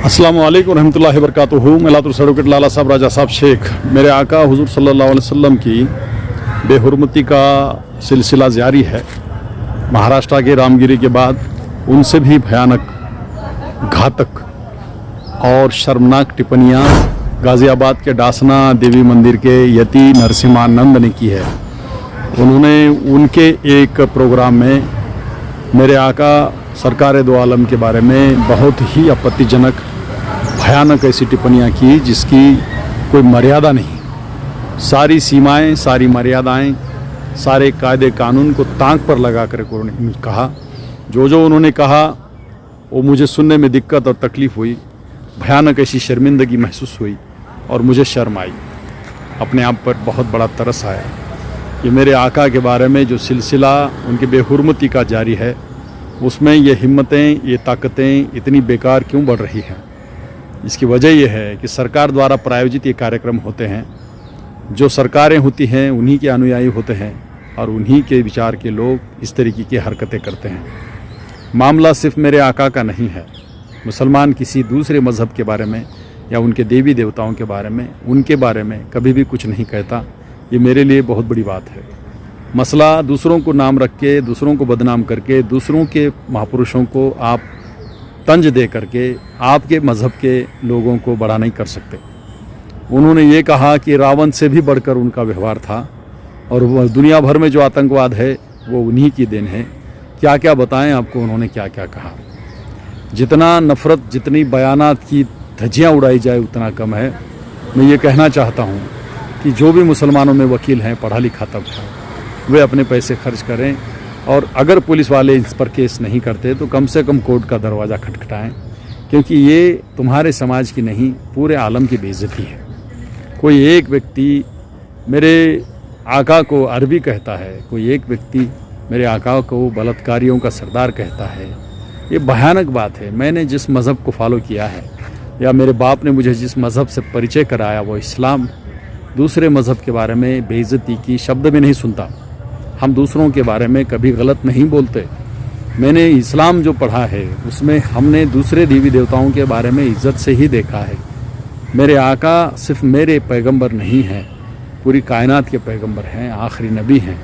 अस्सलाम वालेकुम रहमतुल्लाहि वबरकातुहू। मिलातुल एडवोकेट लाला साहब राजा साहब शेख मेरे आका हुजूर सल्लल्लाहु अलैहि वसल्लम की बेहुरमती का सिलसिला जारी है। महाराष्ट्र के रामगिरी के बाद उनसे भी भयानक, घातक और शर्मनाक टिप्पणियाँ गाज़ियाबाद के डासना देवी मंदिर के यति नरसिम्हानंद ने की है। उन्होंने उनके एक प्रोग्राम में मेरे आका सरकार दो आलम के बारे में बहुत ही आपत्तिजनक, भयानक ऐसी टिप्पणियाँ की जिसकी कोई मर्यादा नहीं। सारी सीमाएं, सारी मर्यादाएं, सारे कायदे कानून को ताक पर लगा कर उन्होंने कहा। जो उन्होंने कहा वो मुझे सुनने में दिक्कत और तकलीफ़ हुई, भयानक ऐसी शर्मिंदगी महसूस हुई और मुझे शर्म आई, अपने आप पर बहुत बड़ा तरस आया। ये मेरे आका के बारे में जो सिलसिला उनकी बेहुरमती का जारी है, उसमें ये हिम्मतें, ये ताकतें इतनी बेकार क्यों बढ़ रही हैं? इसकी वजह यह है कि सरकार द्वारा प्रायोजित ये कार्यक्रम होते हैं। जो सरकारें होती हैं उन्हीं के अनुयायी होते हैं और उन्हीं के विचार के लोग इस तरीके की हरकतें करते हैं। मामला सिर्फ मेरे आका का नहीं है। मुसलमान किसी दूसरे मज़हब के बारे में या उनके देवी देवताओं के बारे में, उनके बारे में कभी भी कुछ नहीं कहता। ये मेरे लिए बहुत बड़ी बात है। मसला दूसरों को नाम रख के, दूसरों को बदनाम करके, दूसरों के महापुरुषों को आप तंज दे करके आपके मज़हब के लोगों को बड़ा नहीं कर सकते। उन्होंने ये कहा कि रावण से भी बढ़कर उनका व्यवहार था और वह दुनिया भर में जो आतंकवाद है वो उन्हीं की देन है। क्या क्या बताएं आपको उन्होंने क्या क्या कहा। जितना नफ़रत, जितनी बयानात की धज्जियाँ उड़ाई जाए उतना कम है। मैं ये कहना चाहता हूँ कि जो भी मुसलमानों में वकील हैं, पढ़ा लिखा तबका, वे अपने पैसे खर्च करें और अगर पुलिस वाले इस पर केस नहीं करते तो कम से कम कोर्ट का दरवाज़ा खटखटाएं, क्योंकि ये तुम्हारे समाज की नहीं, पूरे आलम की बेइज्जती है। कोई एक व्यक्ति मेरे आका को अरबी कहता है, कोई एक व्यक्ति मेरे आका को बलात्कारियों का सरदार कहता है। ये भयानक बात है। मैंने जिस मज़हब को फॉलो किया है या मेरे बाप ने मुझे जिस मज़हब से परिचय कराया वो इस्लाम, दूसरे मज़हब के बारे में बेइज्जती की शब्द भी नहीं सुनता। हम दूसरों के बारे में कभी गलत नहीं बोलते। मैंने इस्लाम जो पढ़ा है उसमें हमने दूसरे देवी देवताओं के बारे में इज्जत से ही देखा है। मेरे आका सिर्फ मेरे पैगंबर नहीं हैं, पूरी कायनात के पैगंबर हैं, आखिरी नबी हैं।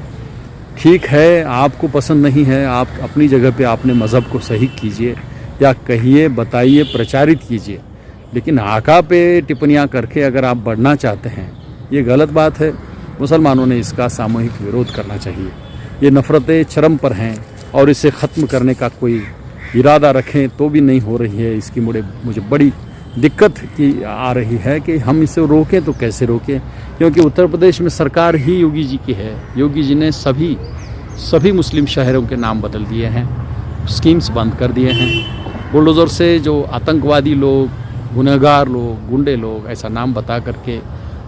ठीक है, आपको पसंद नहीं है, आप अपनी जगह पे आपने मज़हब को सही कीजिए या कहिए, बताइए, प्रचारित कीजिए, लेकिन आका पे टिप्पणियाँ करके अगर आप बढ़ना चाहते हैं, ये गलत बात है। मुसलमानों ने इसका सामूहिक विरोध करना चाहिए। ये नफ़रतें चरम पर हैं और इसे ख़त्म करने का कोई इरादा रखें तो भी नहीं हो रही है। इसकी मुझे बड़ी दिक्कत की आ रही है कि हम इसे रोकें तो कैसे रोकें, क्योंकि उत्तर प्रदेश में सरकार ही योगी जी की है। योगी जी ने सभी मुस्लिम शहरों के नाम बदल दिए हैं, स्कीम्स बंद कर दिए हैं। बुलडोज़र से जो आतंकवादी लोग, गुनहगार लोग, गुंडे लोग ऐसा नाम बता करके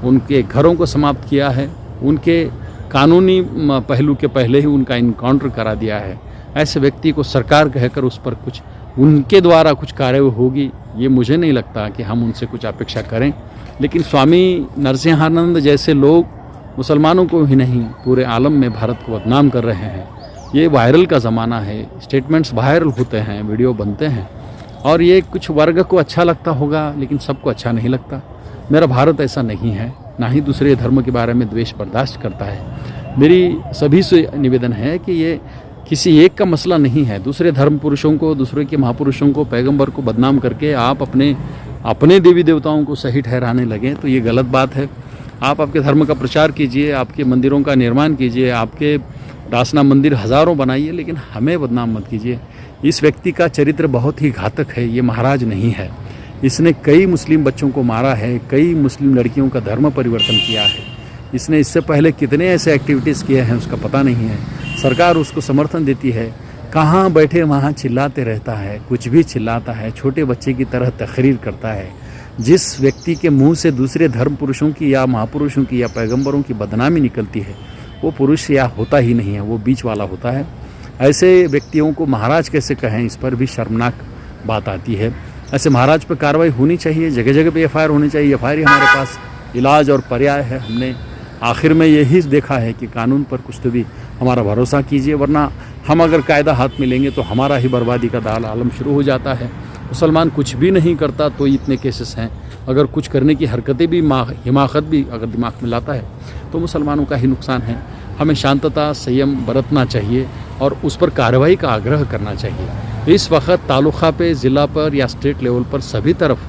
उनके घरों को समाप्त किया है। उनके कानूनी पहलू के पहले ही उनका इनकाउंटर करा दिया है। ऐसे व्यक्ति को सरकार कहकर उस पर कुछ उनके द्वारा कुछ कार्रवाई होगी, ये मुझे नहीं लगता कि हम उनसे कुछ अपेक्षा करें। लेकिन स्वामी नरसिम्हानंद जैसे लोग मुसलमानों को ही नहीं, पूरे आलम में भारत को बदनाम कर रहे हैं। ये वायरल का ज़माना है, स्टेटमेंट्स वायरल होते हैं, वीडियो बनते हैं और ये कुछ वर्ग को अच्छा लगता होगा लेकिन सबको अच्छा नहीं लगता। मेरा भारत ऐसा नहीं है, ना ही दूसरे धर्म के बारे में द्वेष बर्दाश्त करता है। मेरी सभी से निवेदन है कि ये किसी एक का मसला नहीं है। दूसरे धर्म पुरुषों को, दूसरे के महापुरुषों को, पैगंबर को बदनाम करके आप अपने देवी देवताओं को सही ठहराने लगें तो ये गलत बात है। आप आपके धर्म का प्रचार कीजिए, आपके मंदिरों का निर्माण कीजिए, आपके डासना मंदिर हज़ारों बनाइए, लेकिन हमें बदनाम मत कीजिए। इस व्यक्ति का चरित्र बहुत ही घातक है। ये महाराज नहीं है। इसने कई मुस्लिम बच्चों को मारा है, कई मुस्लिम लड़कियों का धर्म परिवर्तन किया है। इसने इससे पहले कितने ऐसे एक्टिविटीज़ किए हैं उसका पता नहीं है। सरकार उसको समर्थन देती है, कहाँ बैठे वहाँ चिल्लाते रहता है, कुछ भी चिल्लाता है, छोटे बच्चे की तरह तकरीर करता है। जिस व्यक्ति के मुंह से दूसरे धर्म पुरुषों की या महापुरुषों की या पैगंबरों की बदनामी निकलती है वो पुरुष या होता ही नहीं है, वो बीच वाला होता है। ऐसे व्यक्तियों को महाराज कैसे कहें, इस पर भी शर्मनाक बात आती है। ऐसे महाराज पर कार्रवाई होनी चाहिए, जगह जगह पे एफआईआर होनी चाहिए। एफआईआर ही हमारे पास इलाज और पर्याय है। हमने आखिर में यही देखा है कि कानून पर कुछ तो भी हमारा भरोसा कीजिए, वरना हम अगर कायदा हाथ में लेंगे तो हमारा ही बर्बादी का दाल आलम शुरू हो जाता है। मुसलमान कुछ भी नहीं करता तो इतने केसेस हैं, अगर कुछ करने की हरकतें भी हिमाकत भी अगर दिमाग में लाता है तो मुसलमानों का ही नुकसान है। हमें शांतता संयम बरतना चाहिए और उस पर कार्रवाई का आग्रह करना चाहिए। इस वक्त तालुका पे, ज़िला पर या स्टेट लेवल पर सभी तरफ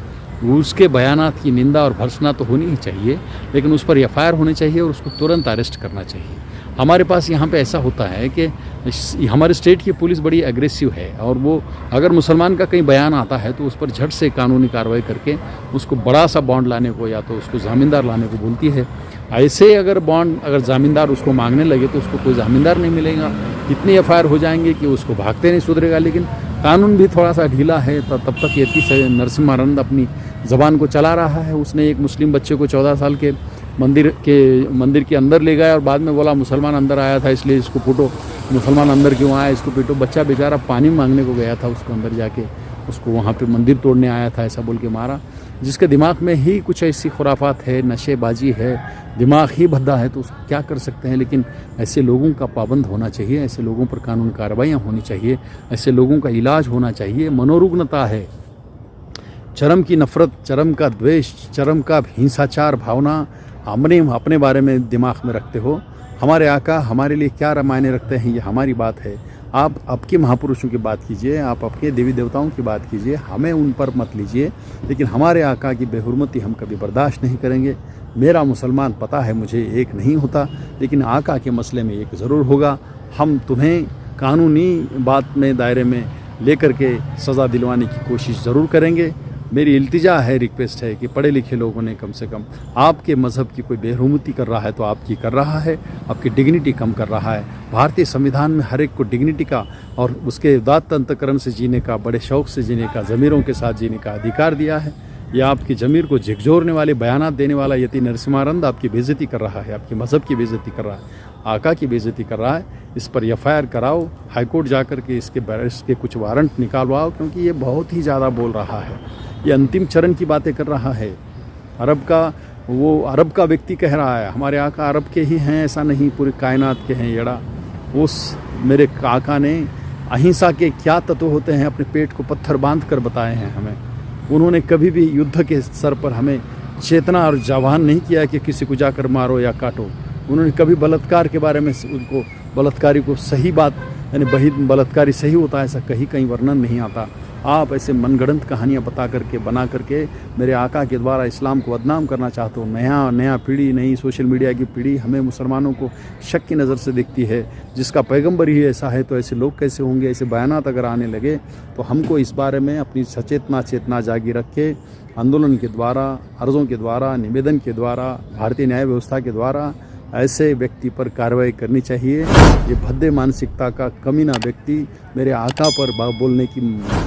उसके बयानात की निंदा और भर्त्सना तो होनी ही चाहिए, लेकिन उस पर एफआईआर होनी चाहिए और उसको तुरंत अरेस्ट करना चाहिए। हमारे पास यहाँ पे ऐसा होता है कि हमारे स्टेट की पुलिस बड़ी एग्रेसिव है और वो अगर मुसलमान का कहीं बयान आता है तो उस पर झट से कानूनी कार्रवाई करके उसको बड़ा सा बॉन्ड लाने को या तो उसको ज़मींदार लाने को बोलती है। ऐसे अगर ज़मींदार उसको मांगने लगे तो उसको कोई ज़मींदार नहीं मिलेगा। इतनी एफआईआर हो जाएंगे कि उसको भागते नहीं सुधरेगा। लेकिन कानून भी थोड़ा सा ढीला है, तो तब तक ये नरसिम्हानंद अपनी ज़बान को चला रहा है। उसने एक मुस्लिम बच्चे को 14 साल के मंदिर के अंदर ले गया और बाद में बोला मुसलमान अंदर आया था इसलिए इसको पीटो, मुसलमान अंदर क्यों आया इसको पीटो। बच्चा बेचारा पानी मांगने को गया था, उसको अंदर जाके उसको वहाँ पे मंदिर तोड़ने आया था ऐसा बोल के मारा। जिसके दिमाग में ही कुछ ऐसी खुराफात है, नशेबाजी है, दिमाग ही भद्दा है, तो उसको क्या कर सकते हैं। लेकिन ऐसे लोगों का पाबंद होना चाहिए, ऐसे लोगों पर कानून कार्रवाइयाँ होनी चाहिए, ऐसे लोगों का इलाज होना चाहिए। मनोरुग्णता है, चरम की नफ़रत, चरम का द्वेष, चरम का हिंसाचार भावना अपने बारे में दिमाग में रखते हो। हमारे आका हमारे लिए क्या मायने रखते हैं ये हमारी बात है। आप आपके महापुरुषों की बात कीजिए, आप अपने देवी देवताओं की बात कीजिए, हमें उन पर मत लीजिए, लेकिन हमारे आका की बेहुरमती हम कभी बर्दाश्त नहीं करेंगे। मेरा मुसलमान पता है मुझे एक नहीं होता, लेकिन आका के मसले में एक ज़रूर होगा। हम तुम्हें कानूनी बात में दायरे में लेकर के सज़ा दिलवाने की कोशिश ज़रूर करेंगे। मेरी इल्तिजा है, रिक्वेस्ट है कि पढ़े लिखे लोगों ने कम से कम आपके मज़हब की कोई बेहुरमती कर रहा है तो आपकी कर रहा है, आपकी डिग्निटी कम कर रहा है। भारतीय संविधान में हर एक को डिग्निटी का और उसके उदात्त अंतकरण से जीने का, बड़े शौक़ से जीने का, ज़मीरों के साथ जीने का अधिकार दिया है। यह आपकी ज़मीर को झकझोरने वाले बयानात देने वाला यति नरसिम्हानंद आपकी बेइज्जती कर रहा है, आपके मज़हब की बेइज्जती कर रहा है, आका की बेइज्जती कर रहा है। इस पर एफआईआर कराओ, हाईकोर्ट जाकर के इसके कुछ वारंट निकालवाओ, क्योंकि ये बहुत ही ज़्यादा बोल रहा है। ये अंतिम चरण की बातें कर रहा है। अरब का व्यक्ति कह रहा है हमारे आका अरब के ही हैं, ऐसा नहीं पूरे कायनात के हैं। येड़ा उस मेरे आका ने अहिंसा के क्या तत्व होते हैं अपने पेट को पत्थर बांध कर बताए हैं हमें। उन्होंने कभी भी युद्ध के सर पर हमें चेतना और जवान नहीं किया कि किसी को जाकर मारो या काटो। उन्होंने कभी बलात्कार के बारे में उनको बलात्कारी को सही बात यानी बलात्कारी सही होता है ऐसा कहीं वर्णन नहीं आता। आप ऐसे मनगढ़ंत कहानियाँ बना करके मेरे आका के द्वारा इस्लाम को बदनाम करना चाहते हो। नया पीढ़ी, नई सोशल मीडिया की पीढ़ी हमें मुसलमानों को शक की नज़र से देखती है। जिसका पैगंबर ही ऐसा है तो ऐसे लोग कैसे होंगे। ऐसे बयानात अगर आने लगे तो हमको इस बारे में अपनी चेतना जागी रख के आंदोलन के द्वारा, अर्ज़ों के द्वारा, निवेदन के द्वारा, भारतीय न्याय व्यवस्था के द्वारा ऐसे व्यक्ति पर कार्रवाई करनी चाहिए। ये भद्दे मानसिकता का कमीना व्यक्ति मेरे आका पर बोलने की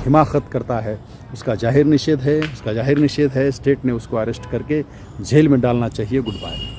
हिमाकत करता है, उसका जाहिर निषेध है। स्टेट ने उसको अरेस्ट करके जेल में डालना चाहिए। Good bye.